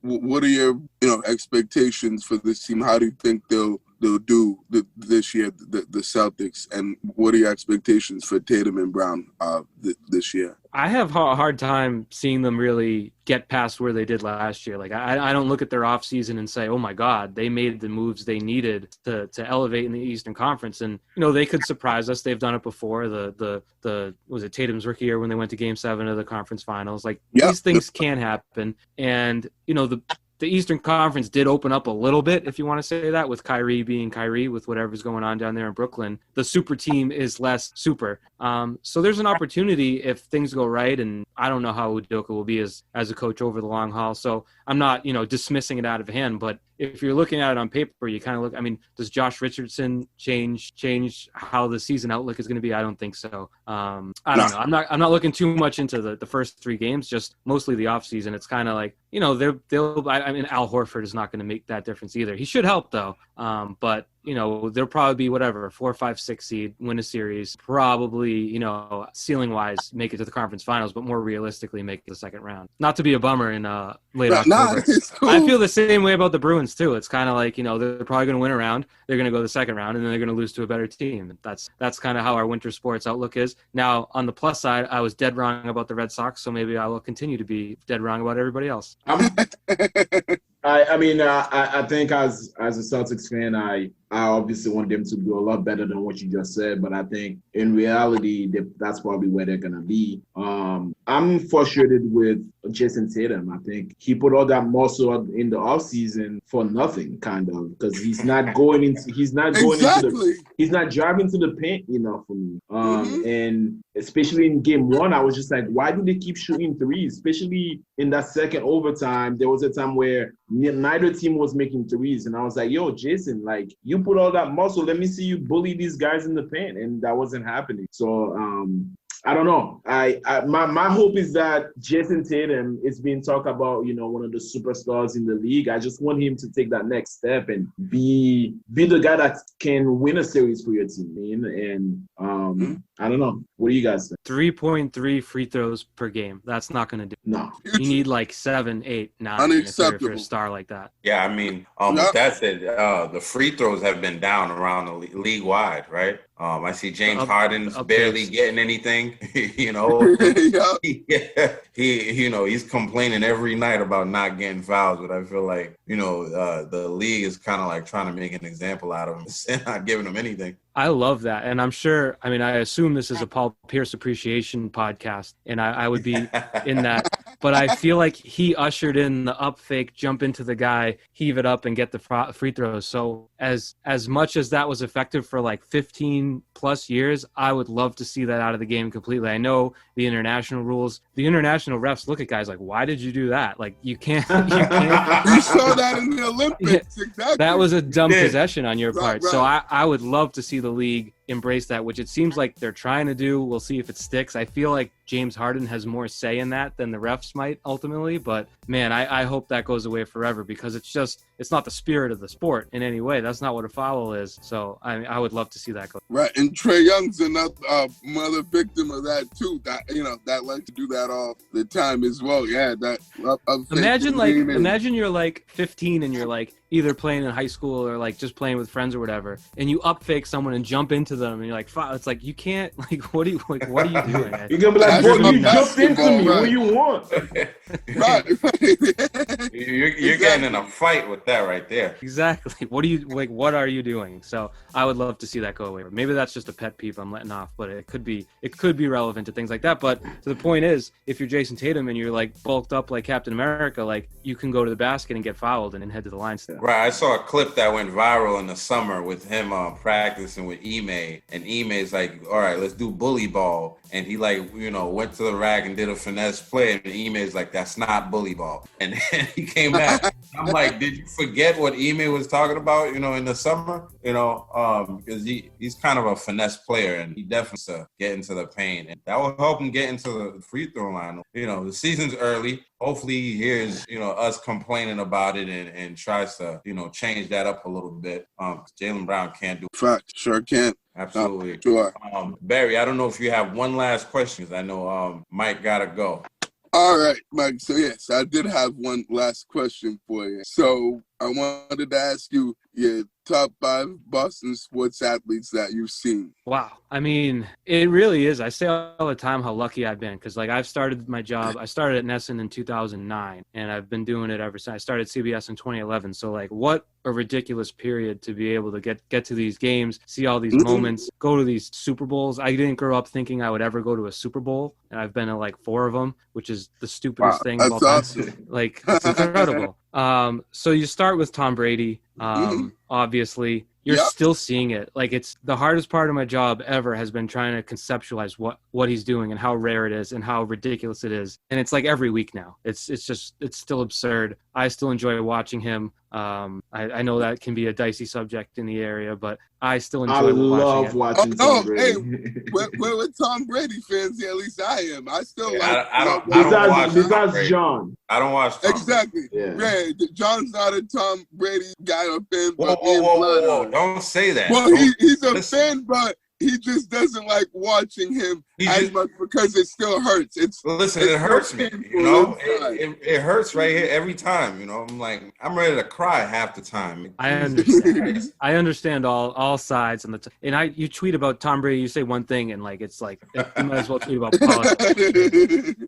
what are your expectations for this team? How do you think they'll do this year, the Celtics, and what are your expectations for Tatum and Brown this year? I have a hard time seeing them really get past where they did last year. Like I don't look at their offseason and say, oh my God, they made the moves they needed to elevate in the Eastern Conference. And, they could surprise us. They've done it before. Was it Tatum's rookie year when they went to Game 7 of the conference finals? Like these things can happen. And, the Eastern Conference did open up a little bit, if you want to say that, with Kyrie being Kyrie, with whatever's going on down there in Brooklyn. The super team is less super. So there's an opportunity if things go right, and I don't know how Udoka will be as a coach over the long haul. So I'm not, dismissing it out of hand, but if you're looking at it on paper, you kind of look, does Josh Richardson change how the season outlook is going to be? I don't think so. I don't know. I'm not looking too much into the first three games, just mostly the offseason. It's kind of like, Al Horford is not going to make that difference either. He should help though. But they'll probably be 4, 5, 6 seed, win a series, probably, ceiling wise, make it to the conference finals, but more realistically make it the second round. Not to be a bummer in late October. Cool. I feel the same way about the Bruins too. It's kind of like, they're probably going to win a round. They're going to go the second round and then they're going to lose to a better team. That's kind of how our winter sports outlook is. Now, on the plus side, I was dead wrong about the Red Sox, so maybe I will continue to be dead wrong about everybody else. I think as a Celtics fan, I obviously want them to do a lot better than what you just said, but I think in reality, that's probably where they're going to be. I'm frustrated with Jason Tatum. I think he put all that muscle in the offseason for nothing, kind of, because he's not driving to the paint enough for me. And especially in game one, I was just like, why do they keep shooting threes? Especially in that second overtime, there was a time where neither team was making threes. And I was like, yo, Jason, like, you put all that muscle. Let me see you bully these guys in the paint. And that wasn't happening. So I don't know. My hope is that Jason Tatum is being talked about, one of the superstars in the league. I just want him to take that next step and be the guy that can win a series for your team. And I don't know. What do you guys think? 3.3 free throws per game. That's not going to do. No. You need like 7, 8, 9 Unacceptable. if you're a star like that. Yeah, I mean, with that said, the free throws have been down around the league wide, right? I see James Harden's barely getting anything. He's complaining every night about not getting fouls, but I feel like the league is kind of like trying to make an example out of him and not giving him anything. I love that. And I'm sure, I assume this is a Paul Pierce appreciation podcast, and I would be in that. But I feel like he ushered in the up fake, jump into the guy, heave it up, and get the free throws. So as much as that was effective for like 15 plus years, I would love to see that out of the game completely. I know the international rules. The international refs look at guys like, why did you do that? Like, you can't. You saw that in the Olympics. Yeah, exactly. that was a dumb possession on your part. Right. So I would love to see the league embrace that, which it seems like they're trying to do. We'll see if it sticks. I feel like James Harden has more say in that than the refs might ultimately, but man, I hope that goes away forever, because it's not the spirit of the sport in any way. That's not what a foul is. So I would love to see that go. Right, and Trae Young's another victim of that too. That like to do that all the time as well. Yeah, that. Imagine you're like 15 and you're like either playing in high school or like just playing with friends or whatever, and you up fake someone and jump into them, and you're like, it's like you can't, like, what are you doing? You're gonna be like, boy, you jumped into me. Right. What do you want? Right. You're getting in a fight with that right there. Exactly. What are you doing? So I would love to see that go away. Maybe that's just a pet peeve I'm letting off, but it could be relevant to things like that. But to the point is, if you're Jason Tatum and you're like bulked up like Captain America, like you can go to the basket and get fouled and then head to the line still. Right. I saw a clip that went viral in the summer with him practicing with Ime, and Ime's like, all right, let's do bully ball. And he went to the rack and did a finesse play, and Ime's like, that's not bully ball. And then he came back. I'm like, did you forget what Ime was talking about, in the summer? Because he's kind of a finesse player, and he definitely get into the paint, and that will help him get into the free throw line. The season's early. Hopefully he hears, us complaining about it and tries to, change that up a little bit. Jaylen Brown can't do it. Fact, sure can. Absolutely. Sure. Barry, I don't know if you have one last question, because I know Mike got to go. All right, Mike. So, yes, I did have one last question for you. So I wanted to ask you your top 5 Boston sports athletes that you've seen. Wow. It really is. I say all the time how lucky I've been, because I've started my job. I started at Nesson in 2009, and I've been doing it ever since. I started CBS in 2011. So what a ridiculous period to be able to get to these games, see all these moments, go to these Super Bowls. I didn't grow up thinking I would ever go to a Super Bowl, and I've been to 4 of them, which is the stupidest thing of all time. Awesome. It's incredible. So you start with Tom Brady. Obviously, you're still seeing it. It's the hardest part of my job ever has been trying to conceptualize what he's doing and how rare it is and how ridiculous it is. And it's every week now. It's still absurd. I still enjoy watching him. I know that can be a dicey subject in the area, but I still enjoy watching Tom Brady. Hey, we're Tom Brady fans here. At least I am. I still I don't watch besides John. I don't watch Tom exactly. Brady. Yeah, John's not a Tom Brady guy or fan. Whoa. Don't say that. Well, he's a fan, but he just doesn't like watching him much because it still hurts. It hurts me. It hurts right here every time. I'm ready to cry half the time. I understand. I understand all sides and you tweet about Tom Brady. You say one thing and you might as well tweet about politics.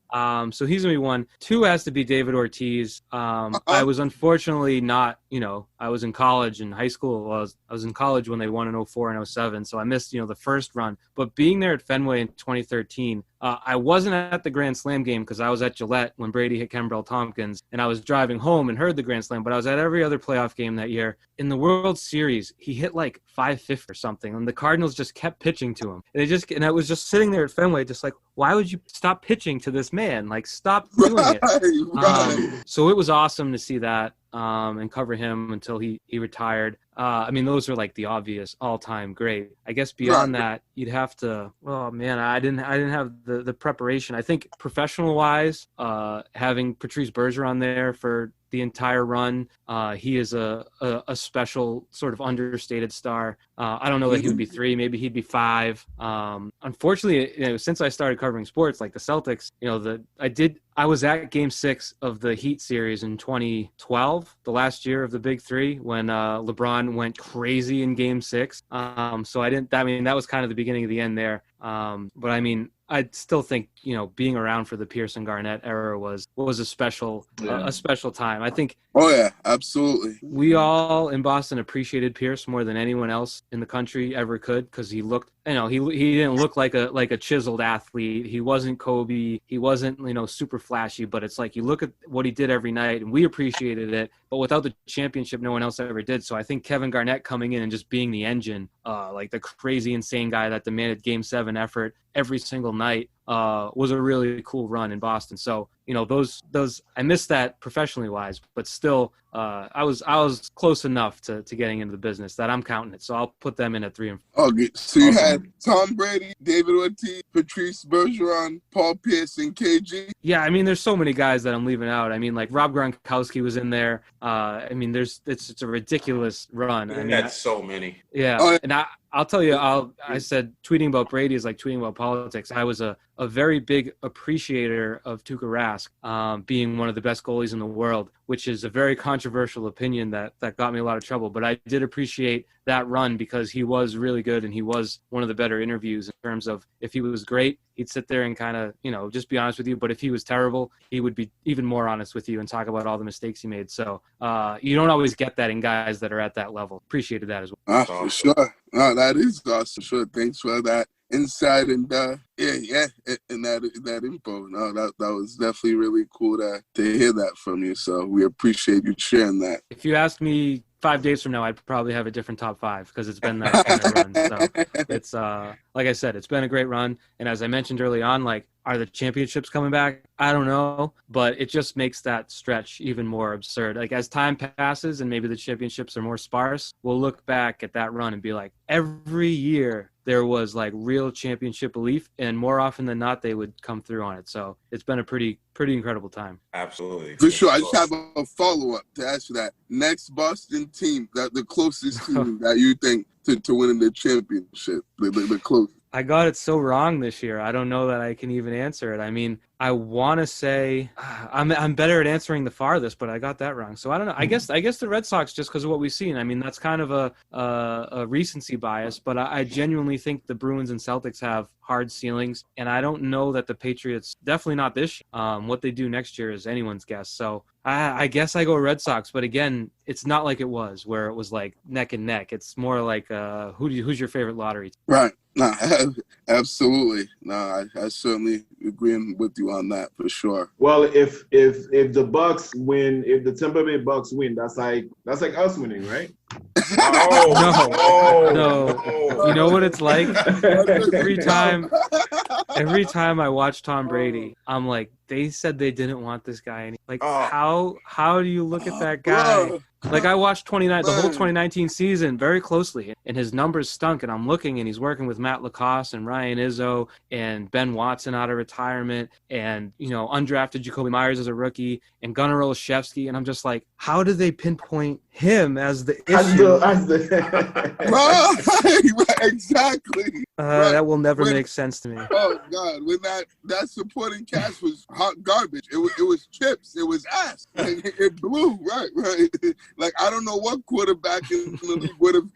So he's gonna be 1. 2 has to be David Ortiz. I was unfortunately not. I was in college and high school. Well, I was in college when they won in 04 and 07, so I missed the first run. But being there at Fenway in 2013, I wasn't at the Grand Slam game because I was at Gillette when Brady hit Kembrell Tompkins, and I was driving home and heard the Grand Slam, but I was at every other playoff game that year. In the World Series, he hit like 550 or something, and the Cardinals just kept pitching to him. And I was just sitting there at Fenway just like, why would you stop pitching to this man? Like, stop doing it. Right. So it was awesome to see that. And cover him until he retired. I mean, those are like the obvious all-time great. I guess beyond that, you'd have to. Oh man, I didn't have the preparation. I think professional-wise, having Patrice Bergeron there for the entire run, he is a special sort of understated star. I don't know that he would be 3, maybe he'd be 5. Unfortunately, since I started covering sports, like the Celtics, I was at Game 6 of the Heat series in 2012, the last year of the Big Three, when LeBron went crazy in Game 6. So that was kind of the beginning of the end there. But I mean, I still think, being around for the Pierce and Garnett era was a special time. I think. Oh yeah, absolutely. We all in Boston appreciated Pierce more than anyone else in the country ever could, because he looked, he didn't look like a chiseled athlete. He wasn't Kobe. He wasn't, super flashy, but it's like you look at what he did every night and we appreciated it, but without the championship, no one else ever did. So I think Kevin Garnett coming in and just being the engine, like the crazy, insane guy that demanded Game 7 effort every single night, was a really cool run in Boston. So, those I missed that professionally wise, but still, I was close enough to getting into the business that I'm counting it. So I'll put them in at 3 and 4. Okay, so you had Tom Brady, David Ortiz, Patrice Bergeron, Paul Pierce, and KG. Yeah, I mean, there's so many guys that I'm leaving out. I mean, like Rob Gronkowski was in there. I mean, it's a ridiculous run. I mean, that's so many. Yeah, and I'll tell you, I said tweeting about Brady is like tweeting about politics. I was a very big appreciator of Tuukka Rask being one of the best goalies in the world, which is a very controversial opinion that got me a lot of trouble. But I did appreciate that run because he was really good and he was one of the better interviews in terms of if he was great, he'd sit there and kind of, just be honest with you. But if he was terrible, he would be even more honest with you and talk about all the mistakes he made. So you don't always get that in guys that are at that level. Appreciated that as well. For sure. No, that is awesome. Sure. Thanks for that insight and and that info. No, that was definitely really cool to hear that from you. So we appreciate you sharing that. If you asked me 5 days from now, I'd probably have a different top 5 because it's been that kind of run. So it's like I said, it's been a great run. And as I mentioned early on, like, are the championships coming back? I don't know, but it just makes that stretch even more absurd. Like, as time passes and maybe the championships are more sparse, we'll look back at that run and be like, every year there was like real championship belief, and more often than not, they would come through on it. So it's been a pretty incredible time. Absolutely. For sure. I just have a follow-up to ask you that. Next Boston team, that the closest team that you think to winning the championship, the closest. I got it so wrong this year. I don't know that I can even answer it. I mean, I want to say I'm better at answering the farthest, but I got that wrong. So I don't know. I guess the Red Sox, just because of what we've seen. I mean, that's kind of a recency bias, but I genuinely think the Bruins and Celtics have hard ceilings, and I don't know that the Patriots, definitely not this year. What they do next year is anyone's guess. So I guess I go Red Sox, but again, it's not like it was where it was like neck and neck. It's more like who's your favorite lottery team? Right. No, absolutely. No, I certainly agree with you on that for sure. Well, if the Bucks win, if the Tampa Bay Bucks win, that's like us winning, right? No. You know what it's like? Every time I watch Tom Brady, I'm like, they said they didn't want this guy. Like, how do you look at that guy? Like, I watched the whole 2019 season very closely, and his numbers stunk. And I'm looking, and he's working with Matt Lacoste and Ryan Izzo and Ben Watson out of retirement, and undrafted Jacoby Myers as a rookie, and Gunnar Olszewski. And I'm just like, how do they pinpoint him as the issue? Right, exactly. That will never make sense to me. Oh God, when that supporting cast was hot garbage. It was chips. It was ass. It blew. Right. Like, I don't know what quarterback in the league would have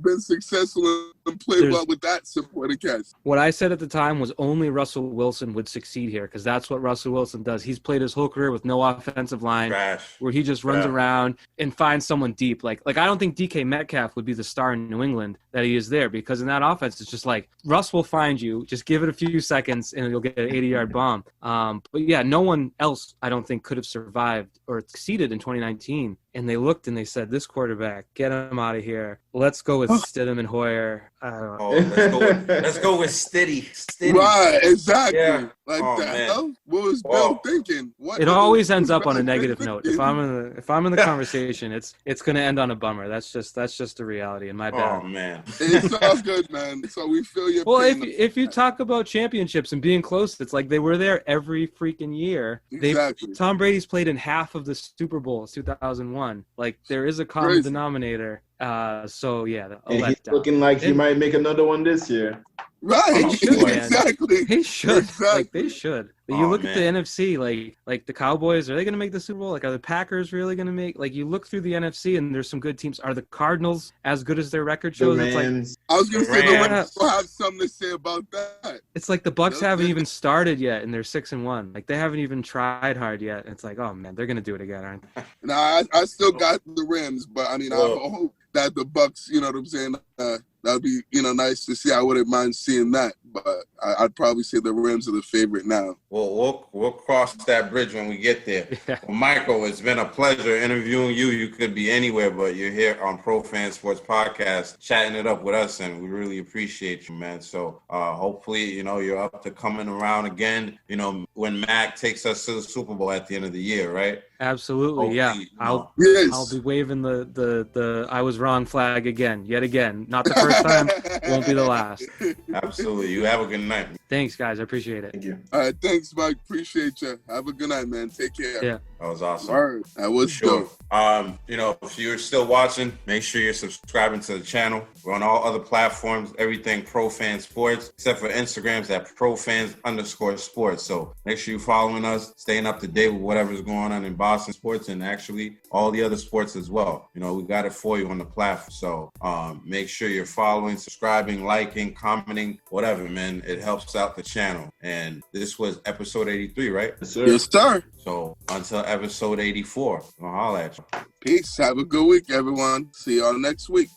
been successful and played well with that supporting cast. What I said at the time was only Russell Wilson would succeed here because that's what Russell Wilson does. He's played his whole career with no offensive line, where he just runs around and finds someone deep. Like I don't think DK Metcalf would be the star in New England that he is there, because in that offense it's just like Russ will find you, just give it a few seconds and you'll get an 80-yard bomb. But yeah, no one else I don't think could have survived or succeeded in 2019. And they looked and they said, this quarterback, get him out of here. Let's go with Stidham and Hoyer. Let's go with Stiddy. Right, exactly. Yeah. Like hell? What was Bill thinking? It always ends up on a negative note. If I'm in the conversation, it's going to end on a bummer. That's just the reality. And my bad. Oh man, it's all good, man. So we feel your pain. Well, if you talk about championships and being close, it's like they were there every freaking year. Exactly. Tom Brady's played in half of the Super Bowls, 2001. Like there is a common denominator. So yeah, he's looking like he might make another one this year. Right, exactly. They should. Like they should. You look at the NFC, like the Cowboys. Are they going to make the Super Bowl? Like, are the Packers really going to make? Like, you look through the NFC, and there's some good teams. Are the Cardinals as good as their record shows? It's like, I was going to say the Rams will have something to say about that. It's like the Bucks haven't even started yet, and they're 6-1. Like they haven't even tried hard yet. It's like, oh man, they're going to do it again, aren't they? Nah, I still got the Rams, but I mean, I hope that the Bucks, you know what I'm saying? That'd be, nice to see. I wouldn't mind seeing that, but I'd probably say the Rams are the favorite now. Well, we'll cross that bridge when we get there. Yeah. Well, Michael, it's been a pleasure interviewing you. You could be anywhere, but you're here on Pro Fan Sports Podcast, chatting it up with us, and we really appreciate you, man. So hopefully, you're up to coming around again, when Mac takes us to the Super Bowl at the end of the year, right? Absolutely, hopefully, yeah. I'll be waving the I was wrong flag yet again. Not the first time, won't be the last. Absolutely. You have a good night. Thanks, guys. I appreciate it. Thank you. All right, thanks, Mike. Appreciate you. Have a good night, man. Take care. Yeah. That was awesome. All right. That was dope. If you're still watching, make sure you're subscribing to the channel. We're on all other platforms, everything Pro Fan Sports, except for Instagram's at ProFans_sports. So make sure you're following us, staying up to date with whatever's going on in Boston sports and actually all the other sports as well. We got it for you on the platform. So make sure you're following, subscribing, liking, commenting, whatever, man. It helps out the channel. And this was episode 83, right? Yes, sir. Yes, sir. So until episode 84, I'll holler at you. Peace. Have a good week, everyone. See y'all next week.